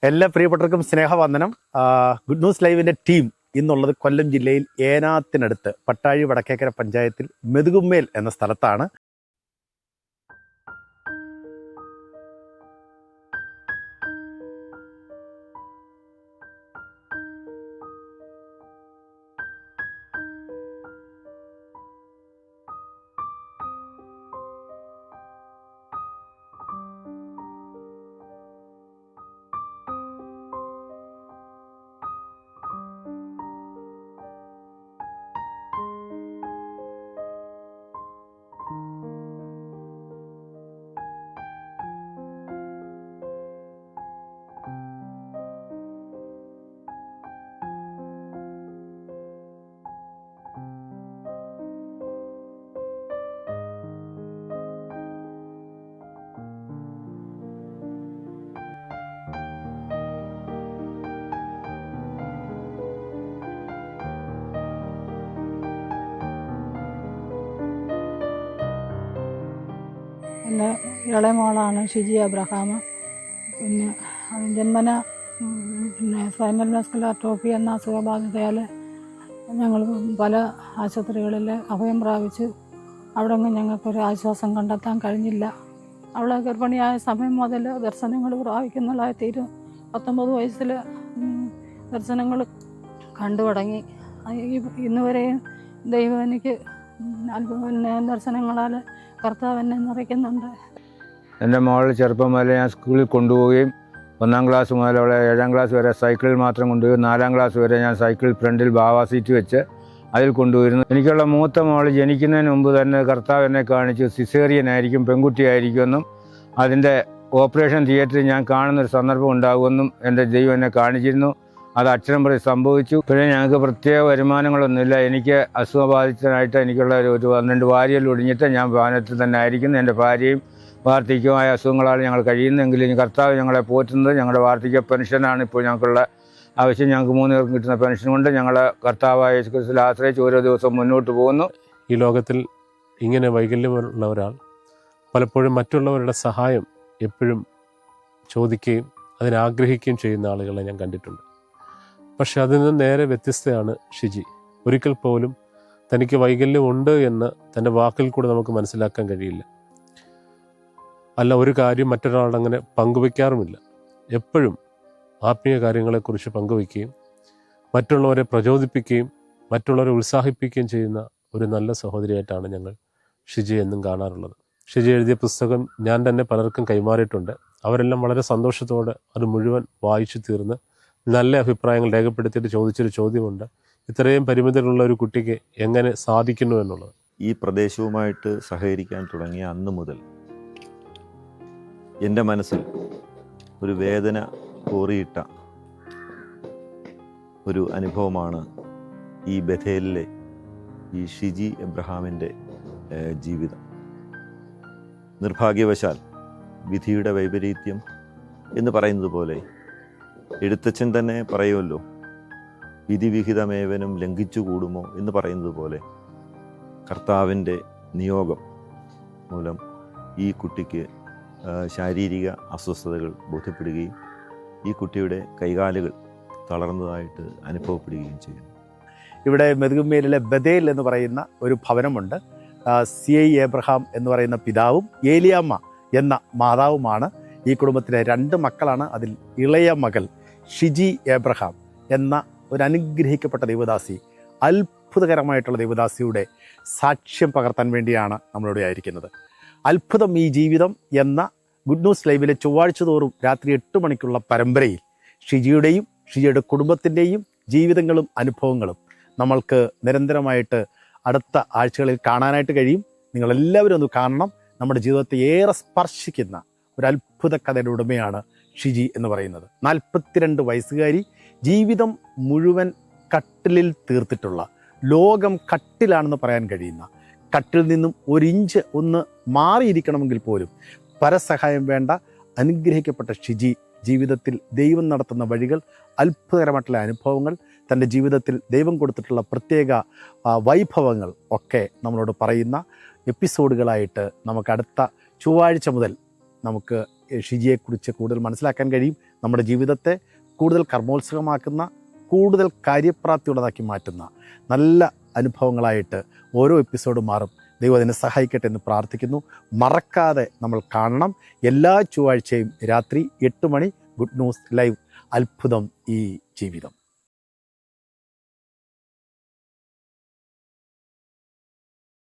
എല്ലാ പ്രിയപ്പെട്ടവർക്കും സ്നേഹവന്ദനം. ഗുഡ് ന്യൂസ് ലൈവിൻ്റെ ടീം ഇന്നുള്ളത് കൊല്ലം ജില്ലയിൽ ഏനാത്തിനടുത്ത് പട്ടാഴി വടക്കേക്കര പഞ്ചായത്തിൽ മെതുകുമ്മേൽ എന്ന സ്ഥലത്താണ്. എൻ്റെ ഇളയ മോളാണ് ഷിജി അബ്രഹാം. പിന്നെ ജന്മന സ്പൈനൽ മസ്കുലർ അട്രോഫി എന്ന അസുഖബാധിതയാൽ ഞങ്ങൾ പല ആശുപത്രികളിൽ അഭയം പ്രാപിച്ചു. അവിടെ ഒന്നും ഞങ്ങൾക്കൊരു ആശ്വാസം കണ്ടെത്താൻ കഴിഞ്ഞില്ല. അവളെ ഗർഭിണിയായ സമയം മുതൽ ദർശനങ്ങൾ പ്രാപിക്കുന്നതായി തീരും. 19 വയസ്സിൽ ദർശനങ്ങൾ കണ്ടു തുടങ്ങി. ഇന്നുവരെയും ദൈവം എനിക്ക് ദർശനങ്ങളാൽ കർത്താവ് എന്നെ നിറയ്ക്കുന്നുണ്ട്. എൻ്റെ മോൾ ചെറുപ്പം മുതൽ ഞാൻ സ്കൂളിൽ കൊണ്ടുപോവുകയും 1-ാം ക്ലാസ് മുതൽ അവളെ 7-ാം ക്ലാസ് വരെ സൈക്കിളിൽ മാത്രം കൊണ്ടുപോയി 4-ാം ക്ലാസ് വരെ ഞാൻ സൈക്കിൾ ഫ്രണ്ടിൽ ബാവാ സീറ്റ് വെച്ച് അതിൽ കൊണ്ടുപോയിരുന്നു. എനിക്കുള്ള മൂത്ത മോൾ ജനിക്കുന്നതിന് മുമ്പ് തന്നെ കർത്താവ് എന്നെ കാണിച്ചു സിസേറിയൻ ആയിരിക്കും, പെൺകുട്ടിയായിരിക്കുമെന്നും അതിൻ്റെ ഓപ്പറേഷൻ തിയേറ്ററിൽ ഞാൻ കാണുന്നൊരു സന്ദർഭം ഉണ്ടാകുമെന്നും എൻ്റെ ദൈവം എന്നെ കാണിച്ചിരുന്നു. അത് അക്ഷരം പ്രതി സംഭവിച്ചു. പിന്നെ ഞങ്ങൾക്ക് പ്രത്യേക വരുമാനങ്ങളൊന്നുമില്ല. എനിക്ക് അസുഖബാധിതനായിട്ട് എനിക്കുള്ള ഒരു 12 വാരിയൽ ഒടിഞ്ഞിട്ട് ഞാൻ ഭവനത്തിൽ തന്നെ ആയിരിക്കുന്നു. എൻ്റെ ഭാര്യയും വാർദ്ധക്യമായ അസുഖങ്ങളാണ് ഞങ്ങൾ കഴിയുന്നതെങ്കിലും കർത്താവ് ഞങ്ങളെ പോറ്റുന്നത് ഞങ്ങളുടെ വാർദ്ധക്യ പെൻഷനാണ് ഇപ്പോൾ ഞങ്ങൾക്കുള്ള ആവശ്യം. ഞങ്ങൾക്ക് 3 പേർക്കും കിട്ടുന്ന പെൻഷൻ കൊണ്ട് ഞങ്ങൾ കർത്താവായ യേശു ക്രിസ്തുവിൽ ആശ്രയിച്ച് ഓരോ ദിവസവും മുന്നോട്ട് പോകുന്നു. ഈ ലോകത്തിൽ ഇങ്ങനെ വൈകല്യമുള്ള ഒരാൾ പലപ്പോഴും മറ്റുള്ളവരുടെ സഹായം എപ്പോഴും ചോദിക്കുകയും അതിനാഗ്രഹിക്കുകയും ചെയ്യുന്ന ആളുകളെ ഞാൻ കണ്ടിട്ടുണ്ട്. പക്ഷെ അതിൽ നിന്ന് നേരെ വ്യത്യസ്തയാണ് ഷിജി. ഒരിക്കൽ പോലും തനിക്ക് വൈകല്യമുണ്ട് എന്ന് തൻ്റെ വാക്കിൽ കൂടെ നമുക്ക് മനസ്സിലാക്കാൻ കഴിയില്ല. അല്ല, ഒരു കാര്യം മറ്റൊരാളുടെ അങ്ങനെ പങ്കുവയ്ക്കാറുമില്ല. എപ്പോഴും ആത്മീയ കാര്യങ്ങളെക്കുറിച്ച് പങ്കുവയ്ക്കുകയും മറ്റുള്ളവരെ പ്രചോദിപ്പിക്കുകയും മറ്റുള്ളവരെ ഉത്സാഹിപ്പിക്കുകയും ചെയ്യുന്ന ഒരു നല്ല സഹോദരിയായിട്ടാണ് ഞങ്ങൾ ഷിജി എന്നും കാണാറുള്ളത്. ഷിജി എഴുതിയ പുസ്തകം ഞാൻ തന്നെ പലർക്കും കൈമാറിയിട്ടുണ്ട്. അവരെല്ലാം വളരെ സന്തോഷത്തോടെ അത് മുഴുവൻ വായിച്ചു തീർന്ന് നല്ല അഭിപ്രായങ്ങൾ രേഖപ്പെടുത്തിയിട്ട് ചോദിച്ചൊരു ചോദ്യമുണ്ട്: ഇത്രയും പരിമിതികളുള്ള ഒരു കുട്ടിക്ക് എങ്ങനെ സാധിക്കുന്നു എന്നുള്ളത്. ഈ പ്രദേശവുമായിട്ട് സഹകരിക്കാൻ തുടങ്ങിയ അന്ന് മുതൽ എൻ്റെ മനസ്സിൽ ഒരു വേദന കോറിയിട്ട ഒരു അനുഭവമാണ് ഈ ബഥേലിലെ ഈ ഷിജി എബ്രഹാമിൻ്റെ ജീവിതം. നിർഭാഗ്യവശാൽ വിധിയുടെ വൈപരീത്യം എന്ന് പറയുന്നത് പോലെ എഴുത്തച്ഛൻ തന്നെ പറയുമല്ലോ, വിധിവിഹിതമേവനും ലംഘിച്ചു കൂടുമോ എന്ന് പറയുന്നത് പോലെ കർത്താവിൻ്റെ നിയോഗം മൂലം ഈ കുട്ടിക്ക് ശാരീരിക അസ്വസ്ഥതകൾ ബോധ്യപ്പെടുകയും ഈ കുട്ടിയുടെ കൈകാലുകൾ തളർന്നതായിട്ട് അനുഭവപ്പെടുകയും ചെയ്യുന്നു. ഇവിടെ മെതുകുമ്മേലിലെ ബഥേൽ എന്ന് പറയുന്ന ഒരു ഭവനമുണ്ട്. CI എബ്രഹാം എന്ന് പറയുന്ന പിതാവും ഏലിയാമ്മ എന്ന മാതാവുമാണ് ഈ കുടുംബത്തിലെ 2 മക്കളാണ്. അതിൽ ഇളയ മകൾ ഷിജി എബ്രഹാം എന്ന ഒരു അനുഗ്രഹിക്കപ്പെട്ട ദൈവദാസി, അത്ഭുതകരമായിട്ടുള്ള ദൈവദാസിയുടെ സാക്ഷ്യം പകർത്താൻ വേണ്ടിയാണ് നമ്മളിവിടെ ആയിരിക്കുന്നത്. അത്ഭുതം ഈ ജീവിതം എന്ന ഗുഡ് ന്യൂസ് ലൈവിലെ ചൊവ്വാഴ്ച തോറും രാത്രി 8 മണിക്കുള്ള പരമ്പരയിൽ ഷിജിയുടെയും ഷിജിയുടെ കുടുംബത്തിൻ്റെയും ജീവിതങ്ങളും അനുഭവങ്ങളും നമ്മൾക്ക് നിരന്തരമായിട്ട് അടുത്ത ആഴ്ചകളിൽ കാണാനായിട്ട് കഴിയും. നിങ്ങളെല്ലാവരും ഒന്ന് കാണണം. നമ്മുടെ ജീവിതത്തെ ഏറെ സ്പർശിക്കുന്ന ഒരു അത്ഭുത കഥയുടെ ഉടമയാണ് ഷിജി എന്ന് പറയുന്നത്. 42 വയസ്സുകാരി, ജീവിതം മുഴുവൻ കട്ടിലിൽ തീർത്തിട്ടുള്ള, ലോകം കട്ടിലാണെന്ന് പറയാൻ കഴിയുന്ന, കട്ടിൽ നിന്നും 1 ഇഞ്ച് ഒന്ന് മാറിയിരിക്കണമെങ്കിൽ പോലും പരസഹായം വേണ്ട അനുഗ്രഹിക്കപ്പെട്ട ഷിജി ജീവിതത്തിൽ ദൈവം നടത്തുന്ന വഴികൾ, അത്ഭുതകരമായിട്ടുള്ള അനുഭവങ്ങൾ, തൻ്റെ ജീവിതത്തിൽ ദൈവം കൊടുത്തിട്ടുള്ള പ്രത്യേക വൈഭവങ്ങൾ ഒക്കെ നമ്മളോട് പറയുന്ന എപ്പിസോഡുകളായിട്ട് നമുക്ക് അടുത്ത ചൊവ്വാഴ്ച മുതൽ നമുക്ക് ഷിജിയെക്കുറിച്ച് കൂടുതൽ മനസ്സിലാക്കാൻ കഴിയും. നമ്മുടെ ജീവിതത്തെ കൂടുതൽ കർമ്മോത്സുകമാക്കുന്ന, കൂടുതൽ കാര്യപ്രാപ്തിയുള്ളതാക്കി മാറ്റുന്ന നല്ല അനുഭവങ്ങളായിട്ട് ഓരോ എപ്പിസോഡും മാറും. ദൈവം അതിനെ സഹായിക്കട്ടെ എന്ന് പ്രാർത്ഥിക്കുന്നു. മറക്കാതെ നമ്മൾ കാണണം. എല്ലാ ചൊവ്വാഴ്ചയും രാത്രി 8 മണി ഗുഡ് ന്യൂസ് ലൈവ്, അത്ഭുതം ഈ ജീവിതം.